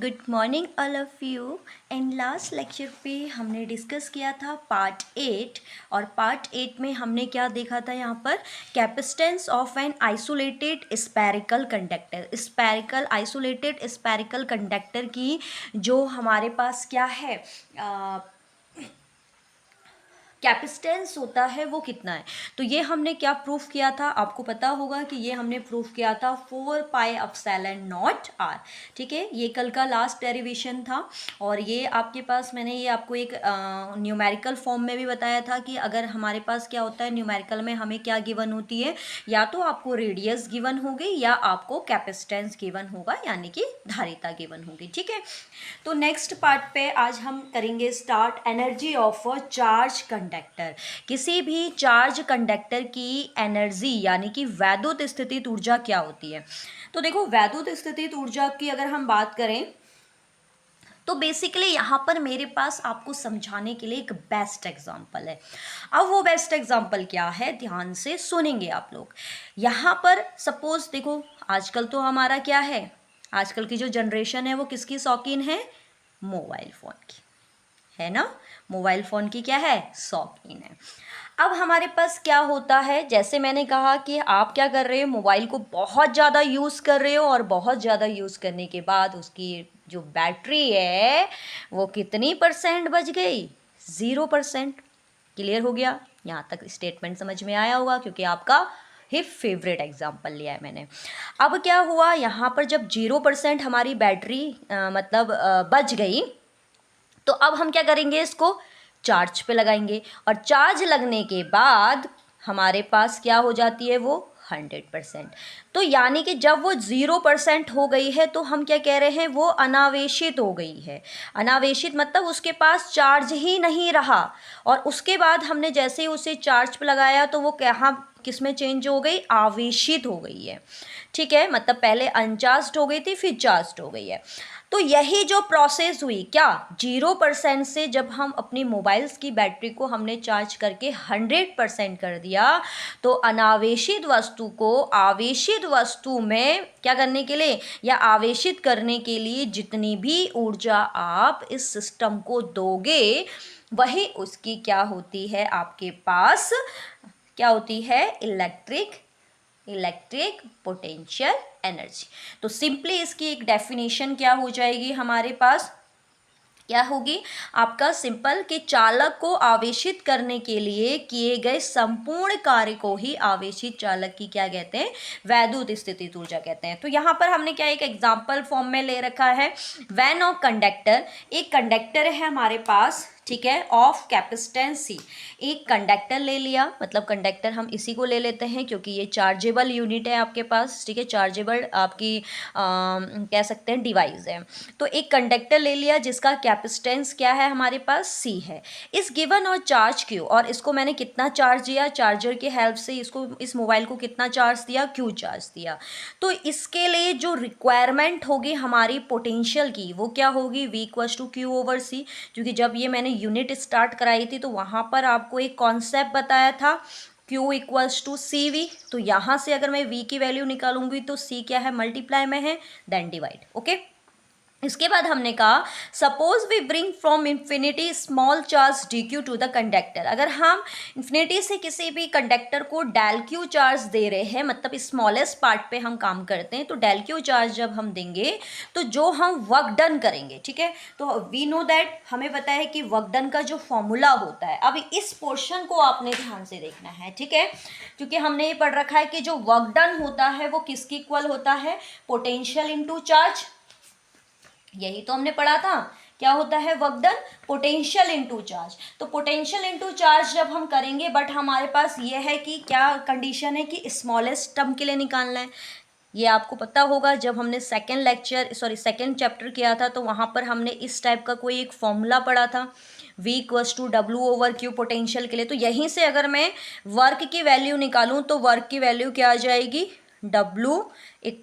Good morning all of you. And last lecture पे हमने discuss किया था पार्ट 8 और पार्ट 8 में हमने क्या देखा था यहाँ पर capacitance of an isolated spherical conductor. Spherical isolated spherical conductor की जो हमारे पास क्या है कैपेसिटेंस होता है वो कितना है। तो ये हमने क्या प्रूफ किया था, आपको पता होगा कि ये हमने प्रूफ किया था 4πε0 r। ठीक है, ये कल का लास्ट डेरिवेशन था और ये आपके पास मैंने ये आपको एक न्यूमेरिकल फॉर्म में भी बताया था कि अगर हमारे पास क्या होता है न्यूमेरिकल में हमें क्या गिवन होती है, या तो आपको रेडियस गिवन होगी या आपको कैपेसिटेंस गिवन होगा यानी कि धारिता गिवन होगी। ठीक है, तो नेक्स्ट पार्ट पे आज हम करेंगे start energy of a charge conductor. किसी भी चार्ज कंडक्टर की एनर्जी यानी कि वैद्युत स्थितिज ऊर्जा क्या होती है। तो देखो, वैद्युत स्थितिज ऊर्जा की अगर हम बात करें तो बेसिकली यहाँ पर मेरे पास आपको समझाने के लिए एक बेस्ट एग्जांपल है। अब वो बेस्ट एग्जांपल क्या है, ध्यान से सुनेंगे आप लोग। यहाँ पर सपोज देखो, आजकल तो हमारा क्या है, आजकल की जो जनरेशन है वो किसकी शौकीन है, मोबाइल फ़ोन की, है ना। मोबाइल फ़ोन की क्या है, शौकीन है। अब हमारे पास क्या होता है, जैसे मैंने कहा कि आप क्या कर रहे हो, मोबाइल को बहुत ज़्यादा यूज़ कर रहे हो और बहुत ज़्यादा यूज़ करने के बाद उसकी जो बैटरी है वो कितनी परसेंट बच गई, 0%। क्लियर हो गया, यहाँ तक स्टेटमेंट समझ में आया होगा क्योंकि आपका ही फेवरेट एग्जाम्पल लिया है मैंने। अब क्या हुआ, यहाँ पर जब 0% हमारी बैटरी बच गई तो अब हम क्या करेंगे, इसको चार्ज पे लगाएंगे और चार्ज लगने के बाद हमारे पास क्या हो जाती है वो 100%। तो यानी कि जब वो 0% हो गई है तो हम क्या कह रहे हैं, वो अनावेशित हो गई है। अनावेशित मतलब उसके पास चार्ज ही नहीं रहा और उसके बाद हमने जैसे ही उसे चार्ज पे लगाया तो वो कहाँ किस में चेंज हो गई, आवेशित हो गई है। ठीक है, मतलब पहले अनचार्ज्ड हो गई थी फिर चार्ज्ड हो गई है। तो यही जो प्रोसेस हुई क्या, 0% से जब हम अपनी मोबाइल्स की बैटरी को हमने चार्ज करके 100% कर दिया तो अनावेशित वस्तु को आवेशित वस्तु में क्या करने के लिए या आवेशित करने के लिए जितनी भी ऊर्जा आप इस सिस्टम को दोगे वही उसकी क्या होती है, आपके पास क्या होती है, इलेक्ट्रिक पोटेंशियल एनर्जी। तो सिंपली इसकी एक डेफिनेशन क्या हो जाएगी, हमारे पास क्या होगी आपका सिंपल कि चालक को आवेशित करने के लिए किए गए संपूर्ण कार्य को ही आवेशित चालक की क्या कहते हैं, वैद्युत स्थितिज ऊर्जा कहते हैं। तो यहाँ पर हमने क्या एक एग्जांपल फॉर्म में ले रखा है, व्हेन ऑफ कंडक्टर, एक कंडक्टर है हमारे पास, ठीक है, ऑफ कैपेसिटेंस सी। एक कंडक्टर ले लिया, मतलब कंडक्टर हम इसी को ले लेते हैं क्योंकि ये चार्जेबल यूनिट है आपके पास, ठीक है, चार्जेबल आपकी कह सकते हैं डिवाइस है। तो एक कंडक्टर ले लिया जिसका कैपेसिटेंस क्या है हमारे पास, सी है। इस गिवन और चार्ज क्यू, और इसको मैंने कितना चार्ज दिया, चार्जर की हेल्प से इसको, इस मोबाइल को कितना चार्ज दिया, क्यू चार्ज दिया। तो इसके लिए जो रिक्वायरमेंट होगी हमारी पोटेंशियल की वो क्या होगी, V = Q/C। क्योंकि जब ये मैंने यूनिट स्टार्ट कराई थी तो वहाँ पर आपको एक कॉन्सेप्ट बताया था Q = CV। तो यहाँ से अगर मैं V की वैल्यू निकालूंगी तो C क्या है, मल्टीप्लाई में है, देन डिवाइड। ओके, इसके बाद हमने कहा suppose we bring from infinity small charge dq to the conductor. अगर हम इन्फिनिटी से किसी भी कंडक्टर को डेल क्यू चार्ज दे रहे हैं, मतलब स्मॉलेस्ट पार्ट पे हम काम करते हैं, तो डेल क्यू चार्ज जब हम देंगे तो जो हम वर्क डन करेंगे, ठीक है, तो वी नो दैट, हमें पता है कि वर्क डन का जो फॉर्मूला होता है। अब इस पोर्शन को आपने ध्यान से देखना है, ठीक है, क्योंकि हमने ये पढ़ रखा है कि जो वर्क डन होता है वो किसकी इक्वल होता है, पोटेंशियल इनटू चार्ज। यही तो हमने पढ़ा था, क्या होता है work done, potential into charge. तो पोटेंशियल इनटू चार्ज जब हम करेंगे, बट हमारे पास ये है कि क्या कंडीशन है कि स्मॉलेस्ट टर्म के लिए निकालना है। ये आपको पता होगा, जब हमने सेकेंड चैप्टर किया था तो वहाँ पर हमने इस टाइप का कोई एक फॉर्मूला पढ़ा था, V = W/Q पोटेंशियल के लिए। तो यहीं से अगर मैं वर्क की वैल्यू निकालूं तो वर्क की वैल्यू क्या आ जाएगी, W =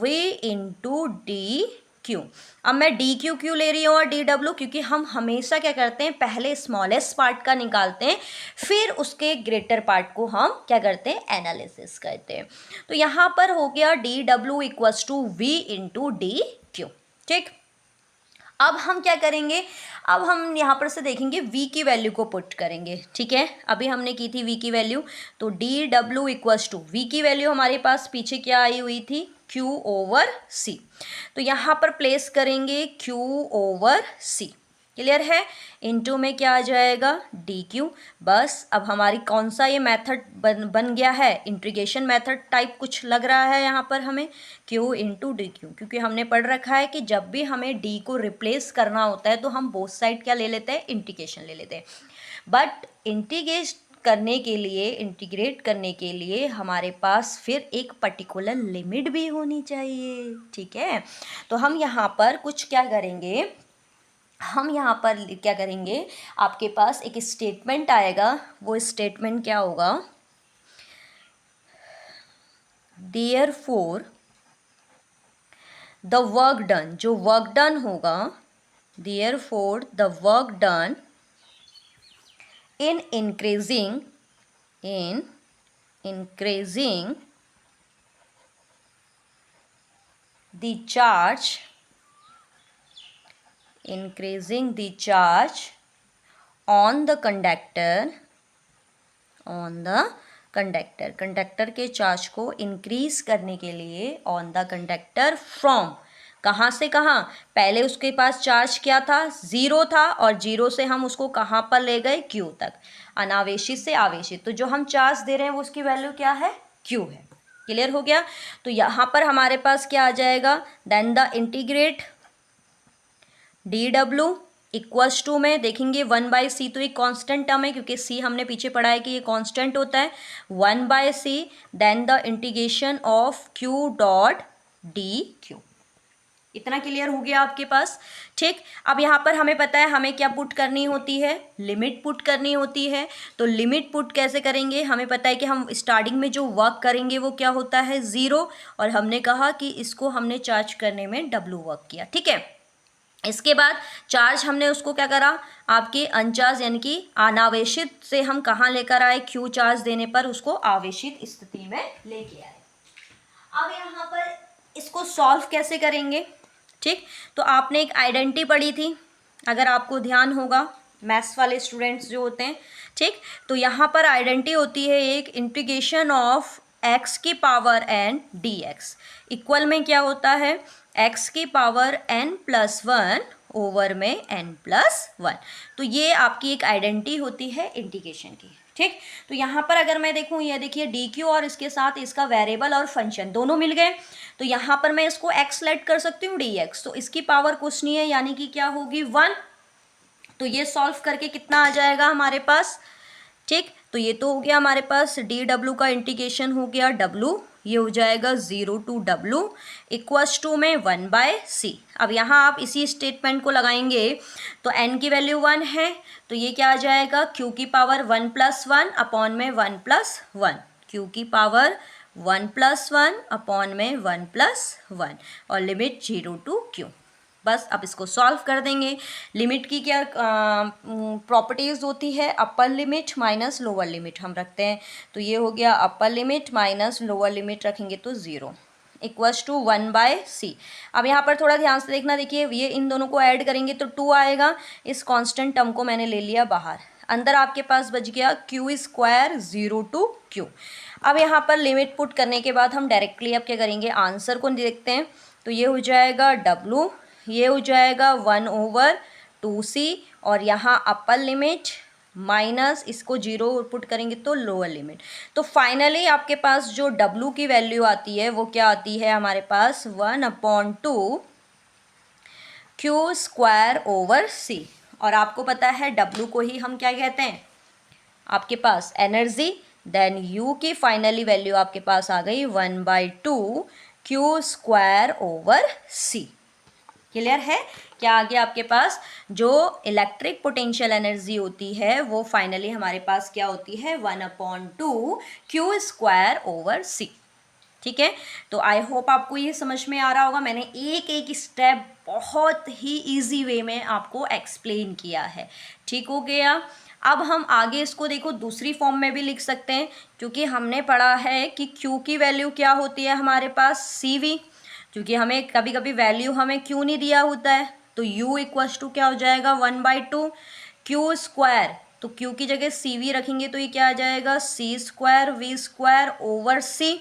V × D। अब मैं DQ क्यों ले रही हूँ और DW, क्योंकि हम हमेशा क्या करते हैं, पहले स्मॉलेस्ट पार्ट का निकालते हैं फिर उसके ग्रेटर पार्ट को हम क्या करते हैं, एनालिसिस करते हैं। तो यहाँ पर हो गया DW = V × DQ। ठीक, अब हम क्या करेंगे, अब हम यहाँ पर से देखेंगे v की वैल्यू को पुट करेंगे। ठीक है, अभी हमने की थी v की वैल्यू, तो डी डब्ल्यू इक्वल्स टू v की वैल्यू हमारे पास पीछे क्या आई हुई थी, q ओवर c, तो यहाँ पर प्लेस करेंगे q ओवर c। क्लियर है, इनटू में क्या आ जाएगा डी क्यू। बस अब हमारी कौन सा ये मेथड बन गया है, इंटीग्रेशन मेथड टाइप कुछ लग रहा है यहाँ पर हमें, क्यू इंटू डी क्यू, क्योंकि हमने पढ़ रखा है कि जब भी हमें डी को रिप्लेस करना होता है तो हम बोथ साइड क्या ले लेते हैं, इंटीग्रेशन ले लेते हैं। बट इंटीग्रेट करने के लिए हमारे पास फिर एक पर्टिकुलर लिमिट भी होनी चाहिए। ठीक है, तो हम यहाँ पर कुछ क्या करेंगे, हम यहाँ पर क्या करेंगे, आपके पास एक स्टेटमेंट आएगा, वो स्टेटमेंट क्या होगा, देयरफॉर द वर्क डन, जो वर्क डन होगा, therefore the work done in increasing the charge, increasing the charge on the conductor, conductor के चार्ज को इंक्रीज करने के लिए ऑन द कंडक्टर फ्रॉम, कहाँ से कहाँ, पहले उसके पास चार्ज क्या था, ज़ीरो था, और जीरो से हम उसको कहाँ पर ले गए, क्यू तक, अनावेशित से आवेशित, तो जो हम चार्ज दे रहे हैं वो उसकी वैल्यू क्या है, क्यू है। क्लियर हो गया, तो यहाँ पर हमारे पास क्या आ जाएगा, देन द इंटीग्रेट डी डब्ल्यू इक्वल्स टू में देखेंगे 1/c, तो ये कांस्टेंट टर्म है क्योंकि c हमने पीछे पढ़ा है कि ये कांस्टेंट होता है, 1/c, then the integration of q dot d q. इतना क्लियर हो गया आपके पास। ठीक, अब यहाँ पर हमें पता है हमें क्या पुट करनी होती है, लिमिट पुट करनी होती है। तो लिमिट पुट कैसे करेंगे, हमें पता है कि हम स्टार्टिंग में जो वर्क करेंगे वो क्या होता है, ज़ीरो, और हमने कहा कि इसको हमने चार्ज करने में w वर्क किया। ठीक है, इसके बाद चार्ज हमने उसको क्या करा, आपके अनचार्ज यानी कि अनावेशित से हम कहाँ लेकर आए, क्यू चार्ज देने पर उसको आवेशित स्थिति में लेके आए। अब यहाँ पर इसको सॉल्व कैसे करेंगे। ठीक, तो आपने एक आइडेंटिटी पढ़ी थी, अगर आपको ध्यान होगा, मैथ्स वाले स्टूडेंट्स जो होते हैं। ठीक, तो यहाँ पर आइडेंटिटी होती है एक, इंटीग्रेशन ऑफ x की पावर n dx इक्वल में क्या होता है, x की पावर n+1 ओवर में n+1, तो ये आपकी एक आइडेंटिटी होती है इंटीग्रेशन की। ठीक, तो यहाँ पर अगर मैं देखूँ, ये देखिए डी क्यू और इसके साथ इसका वेरिएबल और फंक्शन दोनों मिल गए, तो यहाँ पर मैं इसको x लेट कर सकती हूँ dx, तो इसकी पावर कुछ नहीं है, यानी कि क्या होगी 1, तो ये सॉल्व करके कितना आ जाएगा हमारे पास। ठीक, तो ये तो हो गया हमारे पास, डी डब्ल्यू का इंटीग्रेशन हो गया w, ये हो जाएगा 0 to w इक्वल्स टू में 1/c। अब यहाँ आप इसी स्टेटमेंट को लगाएंगे, तो n की वैल्यू 1 है, तो ये क्या आ जाएगा, q की पावर 1+1 अपॉन में 1+1, q की पावर 1+1 अपॉन में 1+1, और लिमिट 0 to q। बस अब इसको सॉल्व कर देंगे। लिमिट की क्या प्रॉपर्टीज़ होती है, upper limit minus lower limit हम रखते हैं, तो ये हो गया upper limit minus lower limit रखेंगे तो 0 इक्वल्स टू 1/c। अब यहाँ पर थोड़ा ध्यान से देखना, देखिए ये इन दोनों को ऐड करेंगे तो 2 आएगा, इस कांस्टेंट टर्म को मैंने ले लिया बाहर, अंदर आपके पास बच गया q² 0 to q। अब यहाँ पर लिमिट पुट करने के बाद हम डायरेक्टली अब क्या करेंगे, आंसर को देखते हैं, तो ये हो जाएगा w, ये हो जाएगा 1/2c, और यहाँ अपर लिमिट माइनस इसको 0 पुट करेंगे तो लोअर लिमिट, तो फाइनली आपके पास जो w की वैल्यू आती है वो क्या आती है हमारे पास, 1/2 q²/c। और आपको पता है w को ही हम क्या कहते हैं, आपके पास एनर्जी, देन u की फाइनली वैल्यू आपके पास आ गई 1/2 q²/c। क्लियर है, क्या आ गया आपके पास, जो इलेक्ट्रिक पोटेंशियल एनर्जी होती है वो फाइनली हमारे पास क्या होती है, 1/2 q²/c। ठीक है, तो आई होप आपको ये समझ में आ रहा होगा, मैंने एक एक स्टेप बहुत ही इजी वे में आपको एक्सप्लेन किया है। ठीक हो गया, अब हम आगे इसको देखो दूसरी फॉर्म में भी लिख सकते हैं, क्योंकि हमने पढ़ा है कि Q की वैल्यू क्या होती है हमारे पास, CV, क्योंकि हमें कभी कभी वैल्यू हमें क्यों नहीं दिया होता है, तो u इक्वल्स टू क्या हो जाएगा 1/2 क्यू स्क्वायर, तो क्यू की जगह सी वी रखेंगे तो ये क्या आ जाएगा C square V square over C,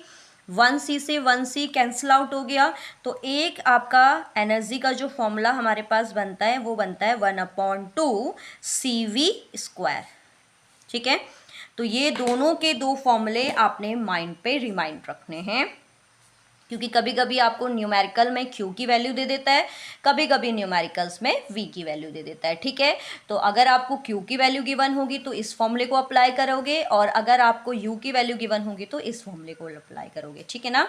1c से 1c कैंसिल आउट हो गया, तो एक आपका एनर्जी का जो फॉर्मूला हमारे पास बनता है वो बनता है 1/2 सी वी स्क्वायर। ठीक है, तो ये दोनों के दो फॉर्मूले आपने माइंड पे रिमाइंड रखने हैं, क्योंकि कभी कभी आपको न्यूमेरिकल में Q की वैल्यू दे देता है, कभी कभी न्यूमेरिकल्स में V की वैल्यू दे देता है। ठीक है, तो अगर आपको Q की वैल्यू गिवन होगी तो इस फॉर्मूले को अप्लाई करोगे, और अगर आपको U की वैल्यू गिवन होगी तो इस फॉर्मूले को अप्लाई करोगे। ठीक है ना,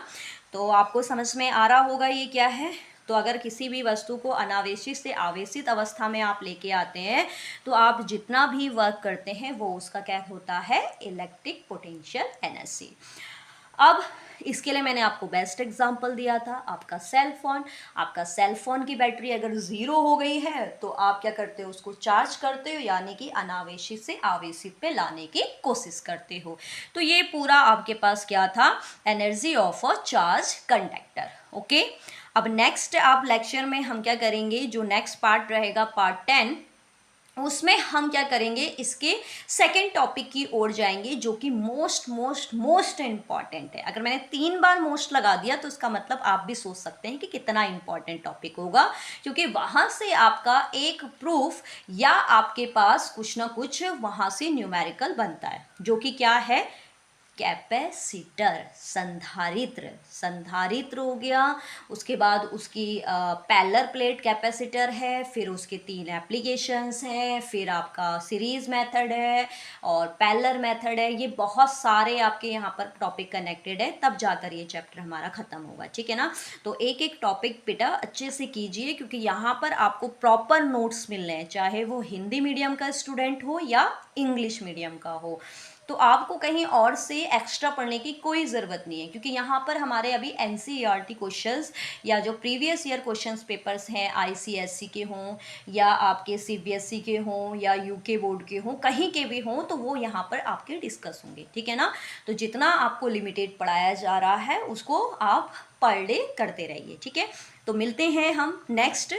तो आपको समझ में आ रहा होगा ये क्या है। तो अगर किसी भी वस्तु को अनावेशित से आवेशित अवस्था में आप लेके आते हैं तो आप जितना भी वर्क करते हैं वो उसका क्या होता है, इलेक्ट्रिक पोटेंशियल एनर्जी। अब इसके लिए मैंने आपको बेस्ट एग्जांपल दिया था, आपका सेल फोन। आपका सेल फोन की बैटरी अगर 0 हो गई है तो आप क्या करते हो, उसको चार्ज करते हो, यानी कि अनावेशित से आवेशित पे लाने की कोशिश करते हो। तो ये पूरा आपके पास क्या था, energy of a charge conductor. Okay, अब नेक्स्ट आप लेक्चर में हम क्या करेंगे, जो नेक्स्ट पार्ट रहेगा पार्ट 10, उसमें हम क्या करेंगे, इसके सेकेंड टॉपिक की ओर जाएंगे, जो कि मोस्ट मोस्ट मोस्ट इंपॉर्टेंट है। अगर मैंने 3 बार मोस्ट लगा दिया तो इसका मतलब आप भी सोच सकते हैं कि कितना इंपॉर्टेंट टॉपिक होगा, क्योंकि वहां से आपका एक प्रूफ या आपके पास कुछ ना कुछ वहां से न्यूमेरिकल बनता है, जो कि क्या है, कैपेसिटर, संधारित्र। संधारित्र हो गया, उसके बाद उसकी पैरेलल प्लेट कैपेसिटर है, फिर उसके 3 एप्लीकेशंस हैं, फिर आपका सीरीज मेथड है और पैरेलल मेथड है। ये बहुत सारे आपके यहाँ पर टॉपिक कनेक्टेड है, तब जाकर ये चैप्टर हमारा खत्म होगा। ठीक है ना, तो एक एक टॉपिक बेटा अच्छे से कीजिए, क्योंकि यहाँ पर आपको प्रॉपर नोट्स मिलने हैं, चाहे वो हिंदी मीडियम का स्टूडेंट हो या इंग्लिश मीडियम का हो। तो आपको कहीं और से एक्स्ट्रा पढ़ने की कोई ज़रूरत नहीं है, क्योंकि यहाँ पर हमारे अभी NCERT क्वेश्चंस या जो प्रीवियस ईयर क्वेश्चंस पेपर्स हैं ICSE के हों या आपके CBSE के हों या UK बोर्ड के हों, कहीं के भी हों, तो वो यहाँ पर आपके डिस्कस होंगे। ठीक है ना, तो जितना आपको लिमिटेड पढ़ाया जा रहा है उसको आप पर डे करते रहिए। ठीक है, तो मिलते हैं हम नेक्स्ट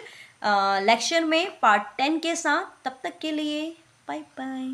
लेक्चर में पार्ट 10 के साथ, तब तक के लिए बाय बाय।